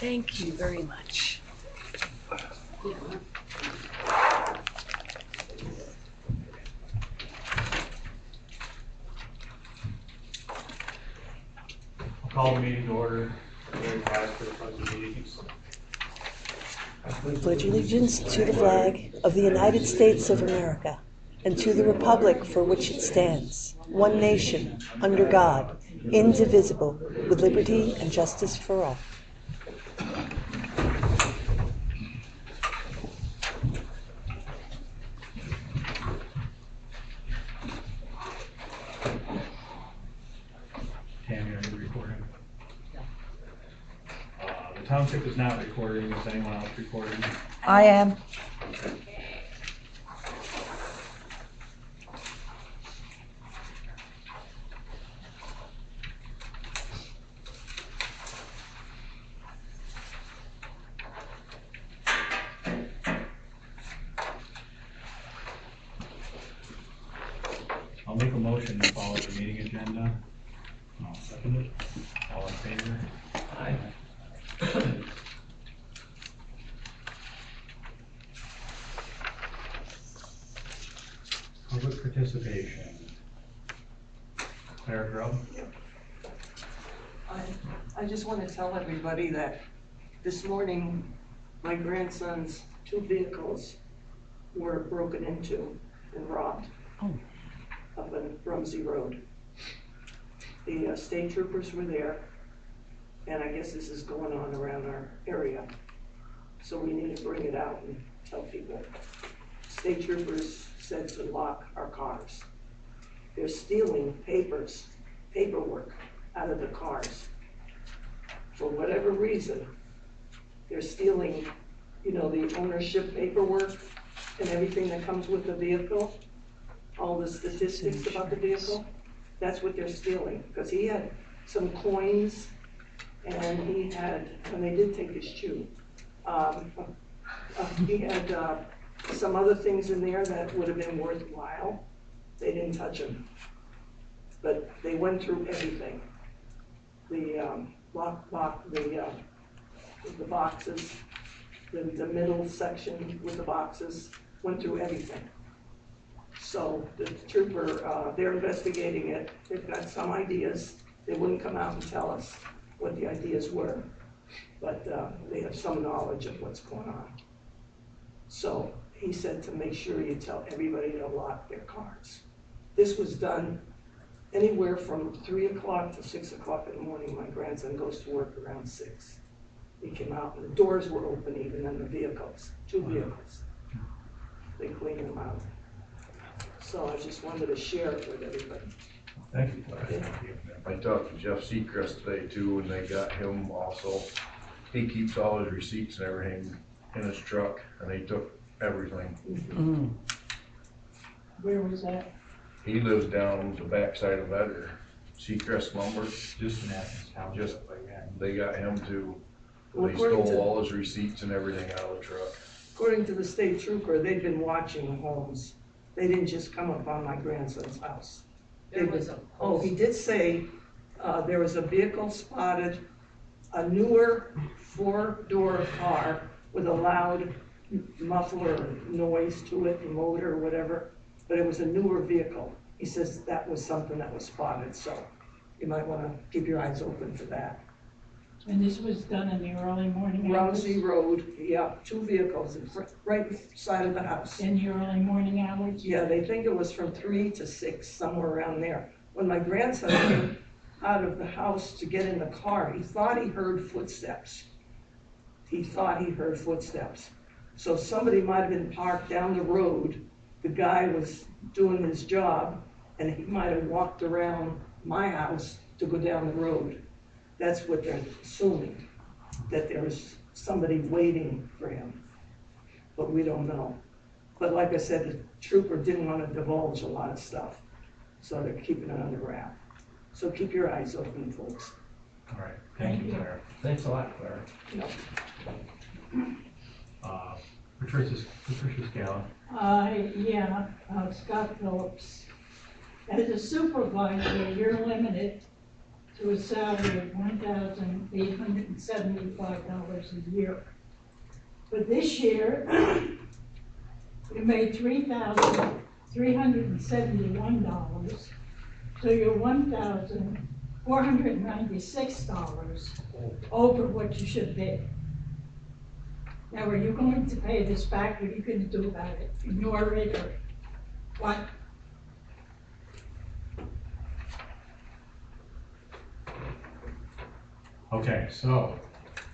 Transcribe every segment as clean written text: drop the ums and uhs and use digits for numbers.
Thank you very much. I'll call the meeting to order. Very rise for the pledge of allegiance. Pledge allegiance to the flag of the United States of America and to the republic for which it stands, one nation, under God, indivisible, with liberty and justice for all. Tammy, are you recording? The township is not recording. Is anyone else recording? I am. I'll make a motion to follow the meeting agenda. I'll second it. All in favor? Aye. Public participation. Claire Grubb? I just want to tell everybody that this morning, my grandson's 2 vehicles were broken into and robbed up on Rumsey Road. The state troopers were there, and I guess this is going on around our area. So we need to bring it out and tell people. State troopers said to lock our cars. They're stealing paperwork out of the cars. For whatever reason, they're stealing, the ownership paperwork and everything that comes with the vehicle, all the statistics about the vehicle. That's what they're stealing, because he had some coins and he had, and they did take his shoe. He had some other things in there that would have been worthwhile. They didn't touch them, but they went through everything. The the boxes, the middle section with the boxes, went through everything. So the trooper, they're investigating it. They've got some ideas. They wouldn't come out and tell us what the ideas were, but they have some knowledge of what's going on. So he said to make sure you tell everybody to lock their cars. This was done anywhere from 3 o'clock to 6 o'clock in the morning. My grandson goes to work around 6. He came out and the doors were open even in the vehicles, 2 vehicles. They cleaned them out. So I just wanted to share it with everybody. Thank you, Claire. Yeah. Thank you. I talked to Jeff Seacrest today too, and they got him also. He keeps all his receipts and everything in his truck, and they took everything. Where was that? He lives down the backside of that, or Seacrest Lumber. Just in Athens County. Just, they got him too. Well, They according stole to- all his receipts and everything out of the truck. According to the state trooper, they've been watching homes. They didn't just come upon my grandson's house. There was a Oh, he did say, there was a vehicle spotted, a newer 4-door car with a loud muffler noise to it, motor or whatever, but it was a newer vehicle. He says that was something that was spotted, so you might want to keep your eyes open for that. And this was done in the early morning hours? Rumsey Road, yeah, 2 vehicles, right beside of the house. In the early morning hours? Yeah, they think it was from 3 to 6, somewhere around there. When my grandson came out of the house to get in the car, he thought he heard footsteps. So somebody might have been parked down the road. The guy was doing his job, and he might have walked around my house to go down the road. That's what they're assuming, that there was somebody waiting for him, but we don't know. But like I said, the trooper didn't want to divulge a lot of stuff, so they're keeping it under wrap. So keep your eyes open, folks. All right. Thank you, Claire. Thanks a lot, Claire. Patricia Scala. Scott Phillips. As a supervisor, you're limited to a salary of $1,875 a year. But this year, you made $3,371, so you're $1,496 over what you should be. Now, are you going to pay this back? What are you going to do about it? Ignore it or what? Okay, so,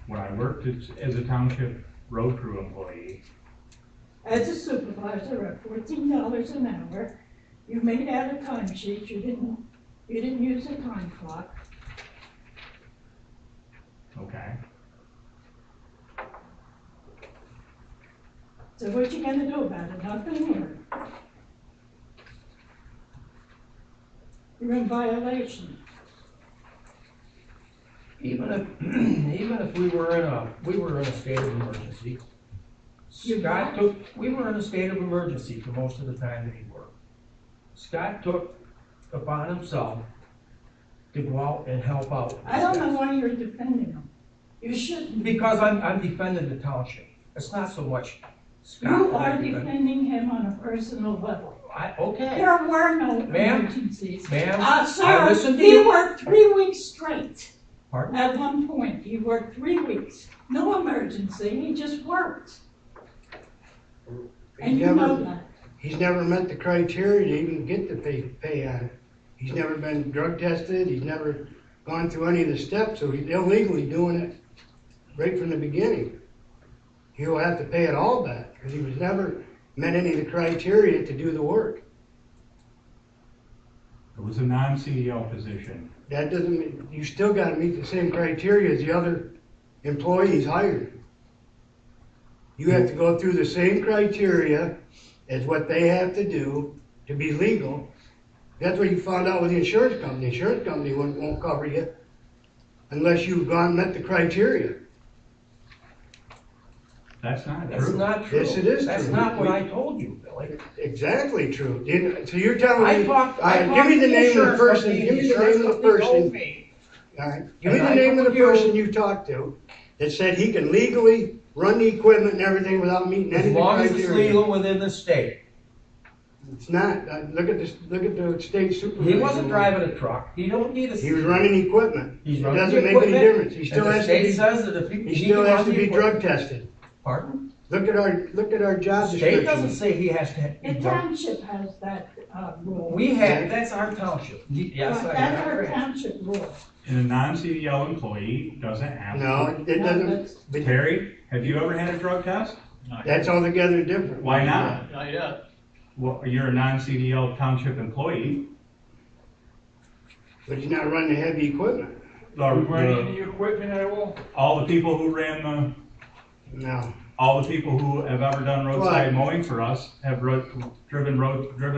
when I worked as a township road crew employee, As a supervisor at $14 an hour, you made out a time sheet, you didn't use a time clock. okay, So what you gonna do about it? Nothing or? You're in violation. Even if we were in a state of emergency, we were in a state of emergency for most of the time that he worked. Scott took upon himself to go out and help out. I don't know why you're defending him. You shouldn't. Because I'm defending the township. It's not so much Scott. You that I are defend. defending him on a personal level. Okay. There were no Ma'am, emergencies. ma'am, I Sir, listened to he you. worked 3 weeks straight. Pardon? At one point, he worked 3 weeks. No emergency, he just worked. And you know that. He's never met the criteria to even get the pay on it. He's never been drug tested, he's never gone through any of the steps, so he's illegally doing it right from the beginning. He'll have to pay it all back, because he was never met any of the criteria to do the work. it was a non-CDL position. That doesn't mean, you still gotta meet the same criteria as the other employees hired. You have to go through the same criteria as what they have to do to be legal. That's what you found out with the insurance company. The insurance company won't cover you unless you've met the criteria. That's not That's true. not true. Yes, it is That's true. not what I told you, Billy. Exactly true. So you're telling me, Give give me the name of the person, give me the name of the person. All right, give me the name of the person you talked to that said he can legally run the equipment and everything without meeting any As of the long as it's criteria. legal within the state. It's not. Look at this. Look at the state supervisor. He wasn't driving a truck. He don't need a. He was running equipment. He's It running doesn't the make any equipment, difference. He still and the has to state be. says that if He he still can has to run the be drug equipment- tested. Pardon? Look at our job State description. doesn't say he has to. The township has that rule. We have, that's our township. Yes, I That's our have. township rule. And a non-CDL employee doesn't have. No, it No, doesn't. that's- But Terry, have you ever had a drug test? that's altogether different. Why not? Not yet. Well, you're a non-CDL township employee. But you're not running heavy equipment. equipment at all? All the people who ran No. all the people who have ever done roadside mowing for us have driven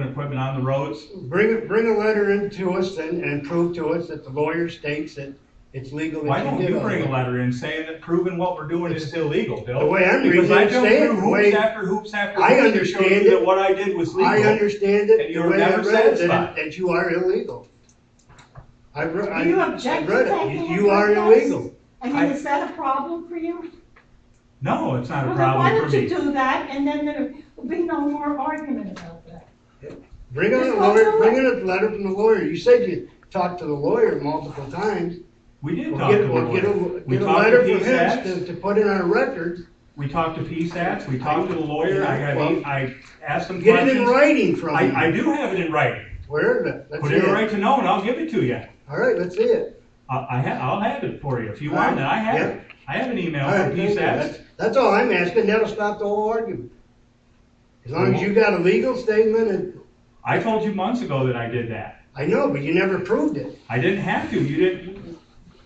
equipment on the roads. Bring a letter in to us and prove to us that the lawyer states that it's legal. Why that don't did you all bring a that. letter in saying that proving what we're doing is illegal, Bill? The way I'm Because reading I it, jumped saying through the hoops way after hoops after I hoops to show understand you it. that what I did was legal. I understand it And you the were way I never read it, satisfied. that you are illegal. I Do you object to read taking it. a You are drug test? illegal. I mean, is that a problem for you? No, it's not a Well, then why problem for don't you me. do that, and then there will be no more argument about that. Bring in Just a go lawyer, do bring it. in a letter from the lawyer. You said you talked to the lawyer multiple times. We did Well, talk to the get lawyer. We a talked letter to from him PSATs. to put in our records. We talked to PSATs. We talked to the lawyer. I asked them Get questions. it in writing from him. I do have it in writing. Where is it? Let's Put see in a it. right to know and I'll give it to you. All right, let's see it. I'll have it for you if you All want right. it. I have Yeah. it. I have an email All right, from thank you. PSATs. That's all I'm asking. That'll stop the whole argument. As long as you got a legal statement, and I told you months ago that I did that. I know, but you never proved it. I didn't have to. You didn't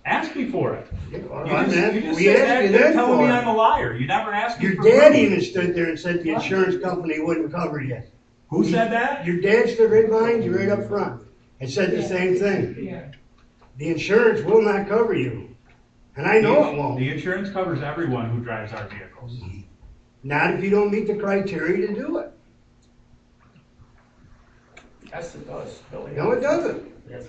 ask me for it. You You just we said asked that you you're then telling me for I'm it. a liar. You never asked me Your for dad proof. even stood there and said the insurance company wouldn't cover you. Who said that? Your dad stood right behind you, right up front, and said the same thing. Yeah. The insurance will not cover you. And I know it won't. The insurance covers everyone who drives our vehicles. Not if you don't meet the criteria to do it. Yes, it does, Billy. No, it doesn't. Yes.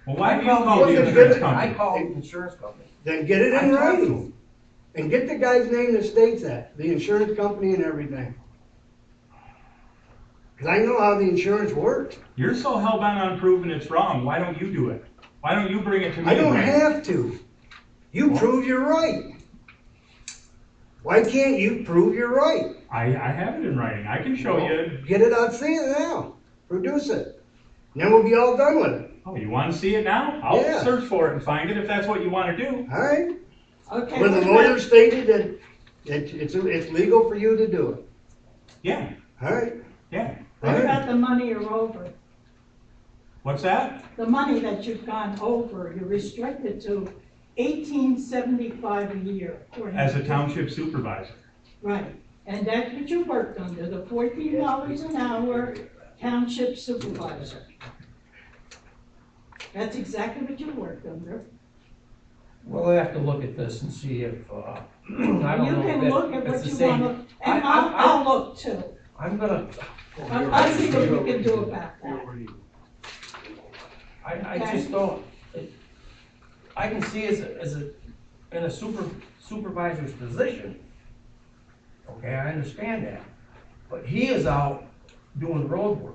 Well, why I do you call Well, the then insurance get- I company? called the insurance company. Then get it I in talked to writing. him. And get the guy's name that states that, the insurance company and everything. Cause I know how the insurance works. You're so hell-bent on proving it's wrong, why don't you do it? Why don't you bring it to me? I don't then? have to. You prove you're right. Why can't you prove you're right? I have it in writing, I can show you. Get it out, see it now. Produce it. Then we'll be all done with it. Oh, you wanna see it now? I'll Yeah. search for it and find it if that's what you wanna do. All right? Okay. When the what lawyer about- stated that it's legal for you to do it. Yeah, All right? yeah. What about the money you're over? What's that? The money that you've gone over, you're restricted to $18.75 a year. according As a to- township supervisor. Right, and that's what you worked under, the $14 an hour township supervisor. That's exactly what you worked under. We'll have to look at this and see if, I don't know. You can if look at it's what the you same. want to, and I- I'll look too. I'm gonna, I'll see what we can do about that. I Okay. just don't, I can see in a supervisor's position. Okay, I understand that, but he is out doing road work.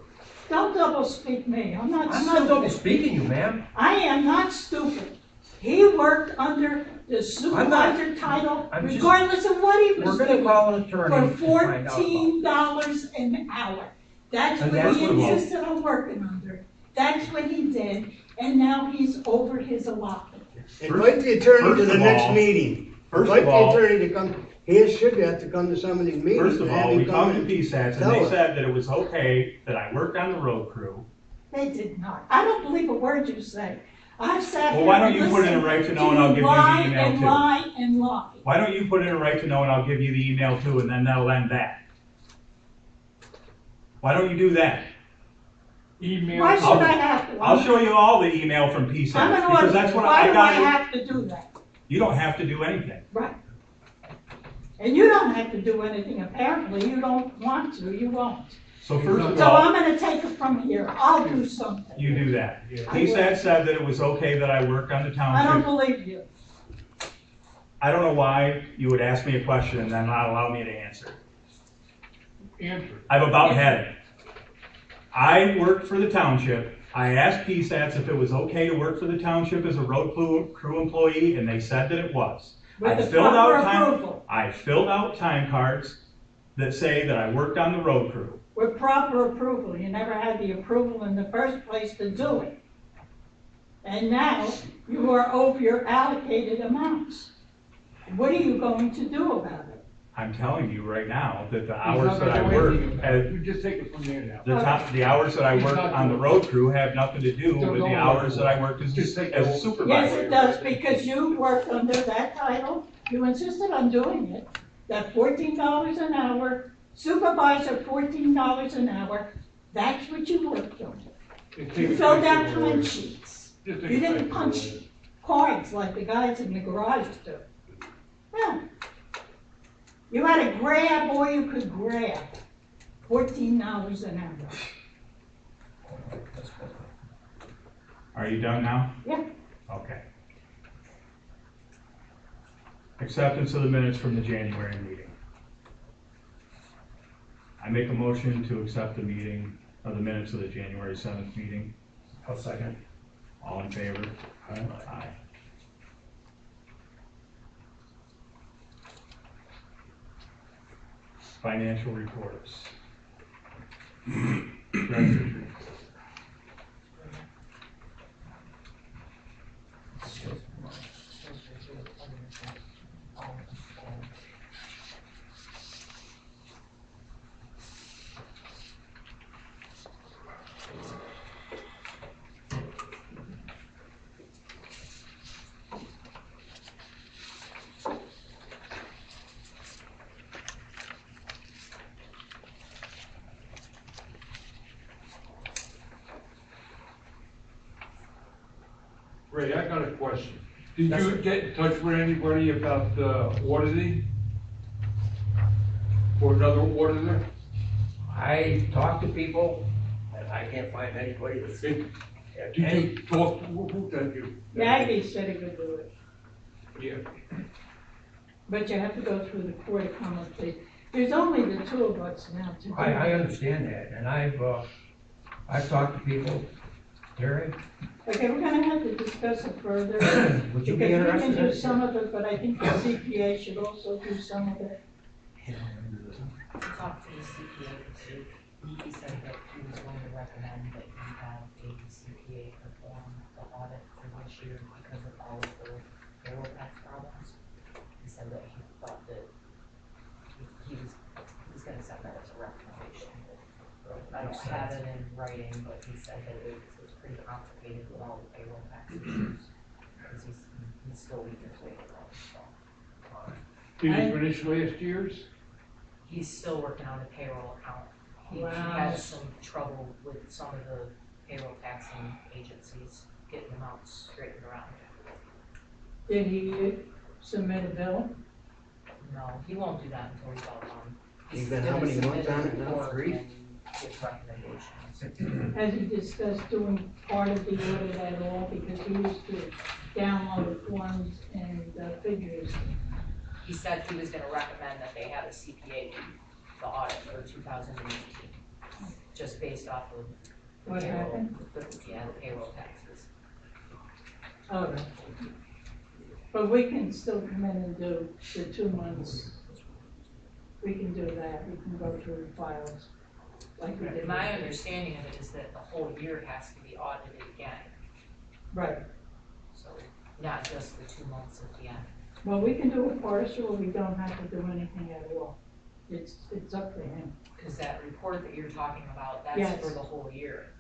Don't double speak me, I'm not I'm not double stupid. speaking you, ma'am. I am not stupid. He worked under the supervisor title I'm just- regardless of what he We're was gonna doing. call an attorney For to find out about it. $14 an hour. That's And what that's he what it was. insisted on working under. That's what he did, and now he's over his allotment. Invite the attorney to First the of next all- meeting. First Invite of the all- attorney to come, he should have to come to some of these meetings. First of and have all, him we come talked to and PSATs and tell they us. said that it was okay that I worked on the road crew. They did not. I don't believe a word you say. I've sat Well, here why don't and you put in a listened right to know to and I'll give you the lie email and too? lie and lie. Why don't you put in a right to know and I'll give you the email too, and then that'll end that? Why don't you do that? Why should I have to? I'll show you all the email from I'm PSATs, an because auditor. that's what Why I do I got. have to do that? You don't have to do anything. Right. And you don't have to do anything. Apparently, you don't want to, you won't. So first of So all, I'm gonna take it from here. I'll do something. you do that. I will. PSAT said that it was okay that I worked on the I don't township. believe you. I don't know why you would ask me a question and then not allow me to answer. I've about had it. I worked for the township. I asked PSATs if it was okay to work for the township as a road crew employee, and they said that it was. With the filled out proper time. approval. I filled out time cards that say that I worked on the road crew. With proper approval. You never had the approval in the first place to do it. And now you are over your allocated amounts. What are you going to do about it? I'm telling you right now that the hours that I worked, You just take it from there now. the hours that I worked on the road crew have nothing to do with the hours that I worked as a supervisor. Yes, it does, because you worked under that title. You insisted on doing it. That $14 an hour, supervisor $14 an hour, that's what you worked on. You filled out time sheets. You didn't punch cards like the guys in the garage do. Yeah. You had to grab all you could grab. $14 an hour. Are you done now? Yeah. Okay. Acceptance of the minutes from the January meeting. I make a motion to accept the minutes of the January 7th meeting. I'll second. All in favor? Aye. Financial reports. Treasurer's report. Ray, I got a question. Did Yes, you sir. get in touch with anybody about auditing? For another auditor? I talked to people, and I can't find anybody that's, Yeah, did you talk, who did you? Maggie said he could do it, Yeah, but you have to go through the court of common pleas. There's only the two of us now to do I it. understand that, and I've talked to people, Terry, Okay, we're gonna have to discuss it further. would you be Because we can interested in do this? some of it, but I think the CPA should also do some of it. Talked to the CPA this week. He said that he was going to recommend that you have a CPA perform the audit for this year because of all of the payroll tax problems. He said that he thought that he was gonna send that as a recommendation. I don't have it in writing, but he said that it was pretty complicated with all the payroll tax issues. Because he's still weak his way around, so. did you finish last year's? He's still working on the payroll account. He Wow. had some trouble with some of the payroll taxing agencies, getting them out straightened around. Did he submit a bill? No, he won't do that until he's all done. He's been how many months on it now? Report 3? and give recommendations. Has he discussed doing part of the audit at all? Because he used to download forms and figures. He said he was gonna recommend that they have a CPA do the audit for 2018, just based off of the What payroll, happened? the payroll taxes. All right. But we can still come in and do the 2 months. We can do that. We can go through the files like we did. My understanding of it is that the whole year has to be audited again, Right. so not just the 2 months at the end. Well, we can do a partial. We don't have to do anything at all. It's up to him. Cause that report that you're talking about, that's Yes. for the whole year,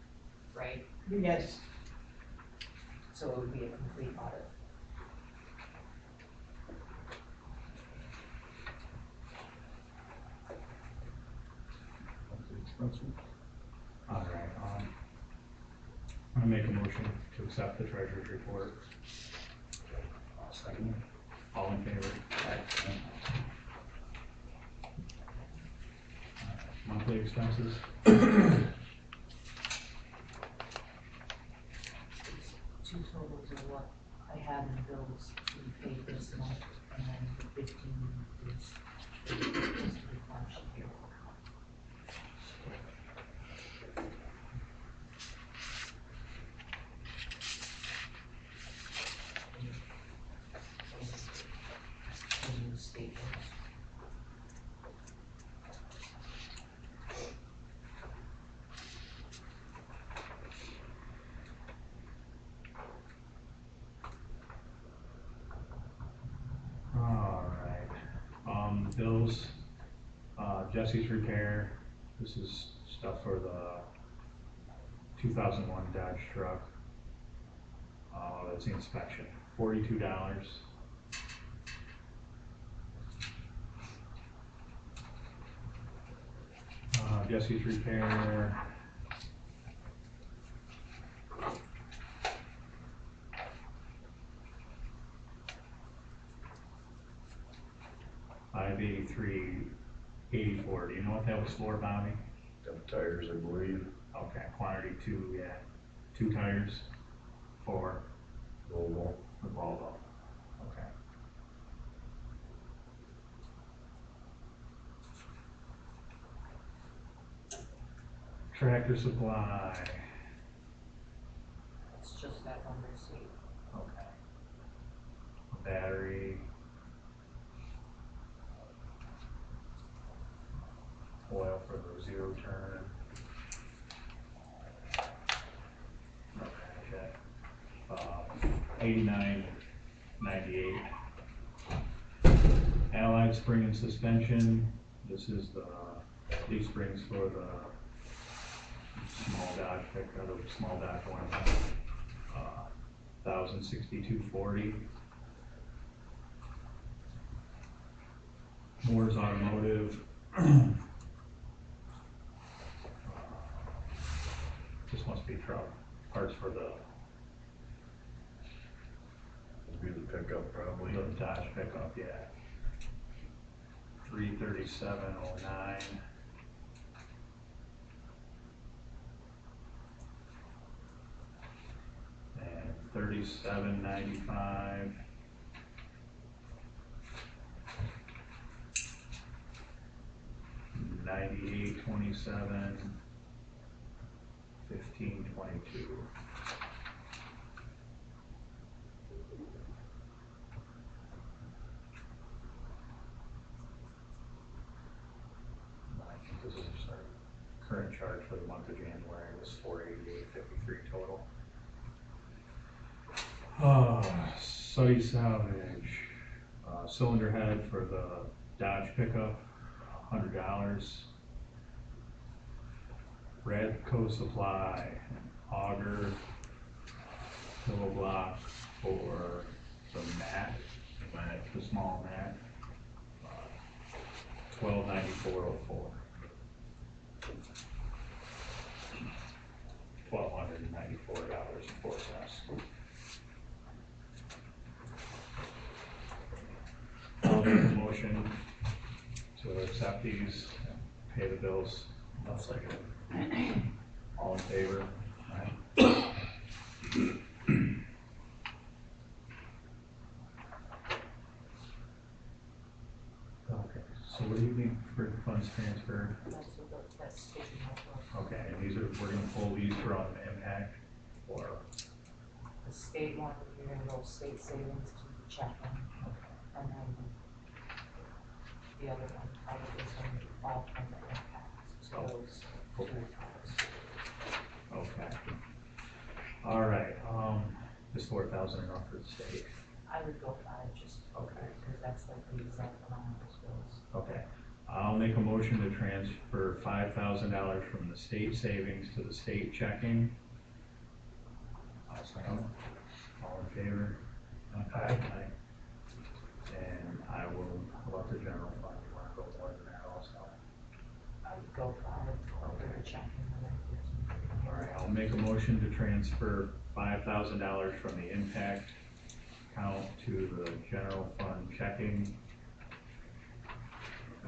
right? Yes. So it would be a complete audit. All right, I'm gonna make a motion to accept the treasurer's report. Second. All in favor? Monthly expenses? Two totals of what I have in bills to be paid this month, and then the 15 is the Ridgebury Township payroll account. Those are the statements. All right, bills, Jesse's repair, this is stuff for the 2001 Dodge truck. That's the inspection, $42. Jesse's repair. $583.84. Do you know what that was for, Bobby? Them tires, I believe, Okay, quantity 2, yeah. 2 tires for Volvo. the Volvo. Okay. Tractor supply. It's just that one receipt. Okay. Battery. Oil for the 0 turn. Okay, check. 89.98. Allied spring and suspension. This is these springs for the small Dodge pickup, the small Dodge one. 1,062.40. Moore's Automotive. This must be truck parts for the Would be the pickup probably. Dodge pickup, yeah. 337.09. $37.95. $98.27, $15.22. I think this is our current charge for the month of January was $488.53 total. Suddy salvage, cylinder head for the Dodge pickup, $100. Radco Supply, auger, pillow block for the mat, the small mat, $1294.04. $1,294.04. I'll make a motion to accept these, and pay the bills. I'll second it. All in favor? Aye. Okay, so what do you need for funds transfer? That's taking off Okay, and these are, we're gonna pull these from impact, or, the state one, you're gonna go state savings to the checking, and then the other one probably is gonna be all from the impact to those two accounts. okay. All right, is 4,000 enough for the state? I would go 5 just Okay. because that's like the exact amount of bills. Okay, I'll make a motion to transfer $5,000 from the state savings to the state checking. I'll second. All in favor? Aye. And I will, how about the general fund, you wanna go more than that also? I would go 5 over the checking and then 15. All right, I'll make a motion to transfer $5,000 from the impact account to the general fund checking.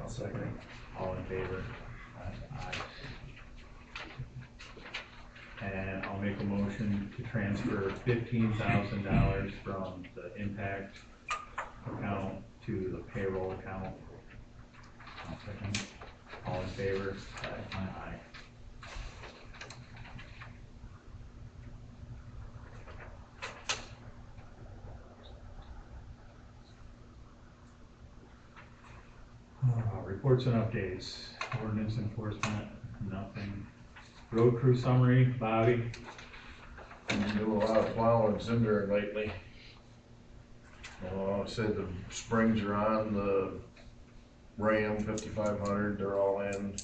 I'll second it. All in favor? Aye. And I'll make a motion to transfer $15,000 from the impact account to the payroll account. I'll second. All in favor? Aye. Reports and updates, ordinance enforcement, nothing. Road crew summary, Bobby? Been doing a lot of plowing and cindering lately. Said the springs are on, the Ram 5500, they're all in.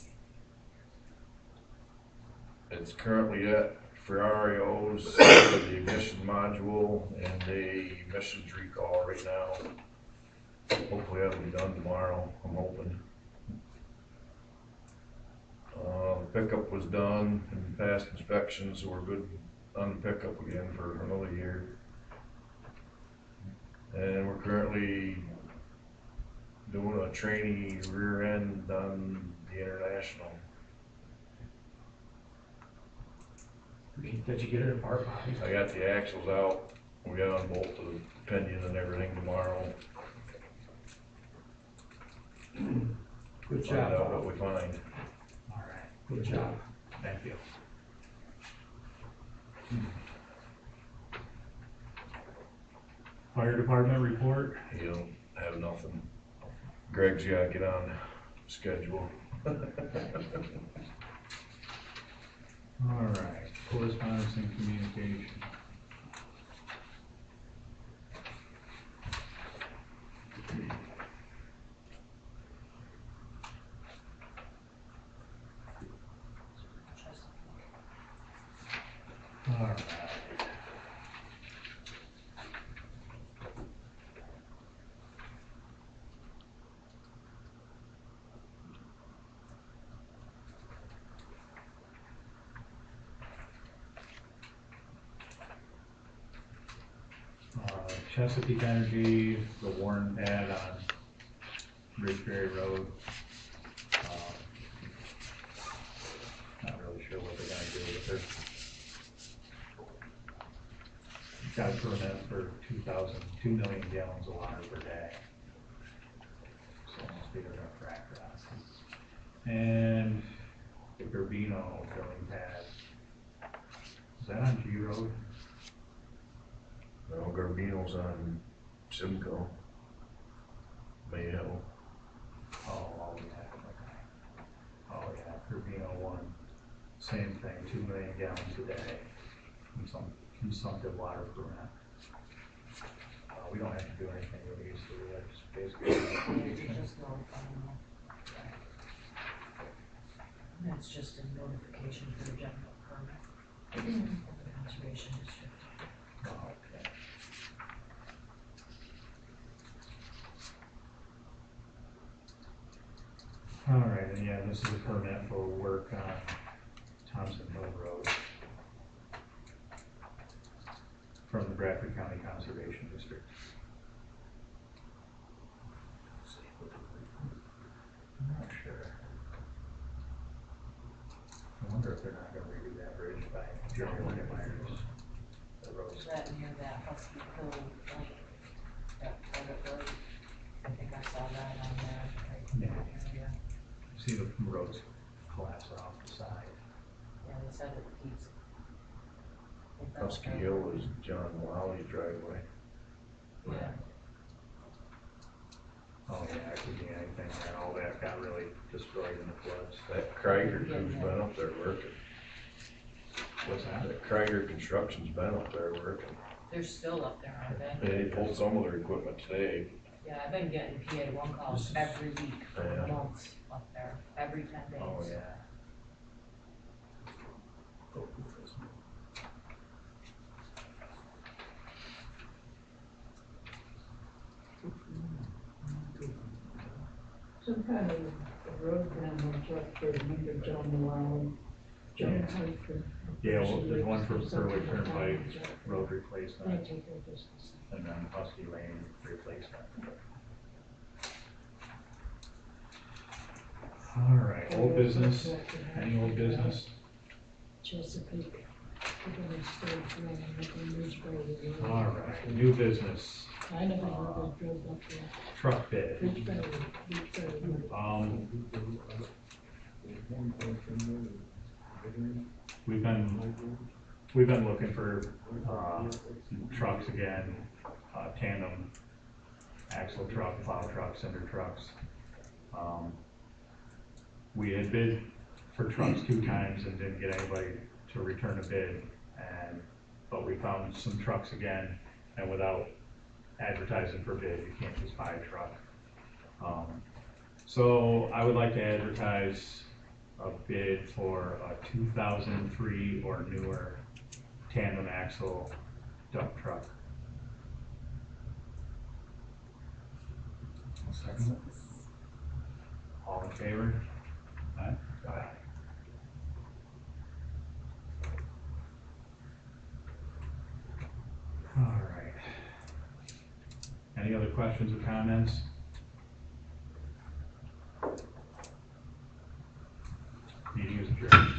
It's currently at Ferrario's, the ignition module and the emissions recall right now. Hopefully that'll be done tomorrow, I'm hoping. The pickup was done and passed inspections, so we're good on the pickup again for another year. And we're currently doing a trainee rear end on the International. Did you get it apart, Bobby? I got the axles out, we got unbolted the pinion and everything tomorrow. Good Find out job, what Bob. we find. All right, Good job. thank you. Fire department report? You don't have nothing. Greg's gotta get on schedule. All right, correspondence and communication. All right. Chesapeake Energy, the Warren pad on Ridgebury Road. Not really sure what they're gonna do with it. got a permit for 2 million gallons of water per day. So almost bigger than a frac grass. And the Garbino drilling pad, is that on G Road? No, Garbino's on Simcoe. Mayo. Oh, yeah, okay. Oh, yeah, Garbino one, same thing, 2 million gallons a day, consumptive water permit. We don't have to do anything with these, so that's basically. Just notify them. That's just a notification for the general permit. Of the conservation district. Oh, okay. All right, and yeah, this is a permit for work on Thompson Hill Road from the Bradford County Conservation District. I'm not sure. I wonder if they're not gonna redo that bridge by Jerry Myers. The road's Is that near that Husky Hill Lane, that private road? I think I saw that on there, right in that area. see the roads collapse off the side. Yeah, they said it keeps. Husky Hill is John Wally's driveway. Yeah. Oh yeah, it could be anything there. All that got really destroyed in the floods. That Krieger crew's been up there working. What's that? That Krieger Construction's been up there working. They're still up there, aren't they? They pulled some of their equipment today. Yeah, I've been getting PA1 calls every week for Yeah. months up there, every 10 days. Oh yeah. Some kind of road down on truck for remember John Malone. John Piper. Yeah, well, there's one for Berwick Turnpike road replacement, and then Husky Lane replacement. All right, old business, any old business? Chesapeake. Ridgebury. All right, new business, I never know they drove up there. truck bid. Ridgebury. We've been looking for, trucks again, tandem axle truck, plow truck, cinder trucks. We had bid for trucks 2 times and didn't get anybody to return a bid, but we found some trucks again, and without advertising for bid, you can't just buy a truck. So I would like to advertise a bid for a 2003 or newer tandem axle dump truck. I'll second it. All in favor? Aye. Aye. All right. Any other questions or comments? Meeting is adjourned.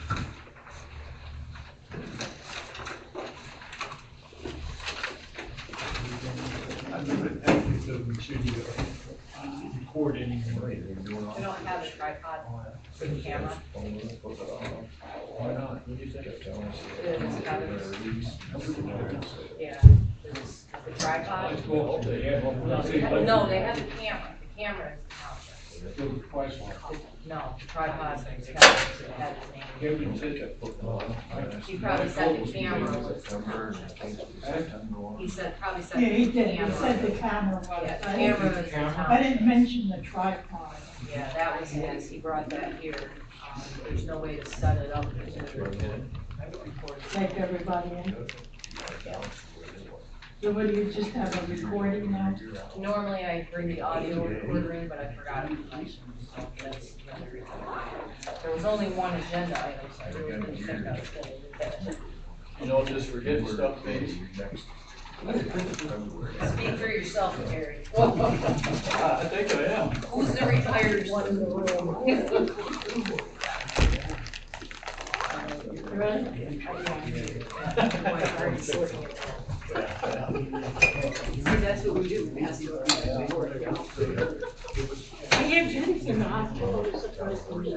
I think that actually doesn't should you record anymore. You don't have a tripod for the camera? Why not? What do you think? Yeah, there's the tripod. Let's go up there. No, they have the camera. The camera is the township. Still the price one. No, the tripod is the township. It had his name. Kevin said He probably said the camera was the township. He said, probably said Yeah, he the did, he camera. said the camera was. Yeah, the I didn't- camera is the I township. didn't mention the tripod. Yeah, that was his. He brought that here. There's no way to set it up. Take everybody in. So what, do you just have a recording now? Normally I bring the audio recorder in, but I forgot it tonight, so that's the only reason. There was only one agenda item, so I really didn't think I was gonna do that. You don't just forget stuff, baby. Speak for yourself, Gary. I think I am. Who's the retired one in the room? Ready? My heart is sorting it out. I hear Jenny's in the hospital, it's surprising.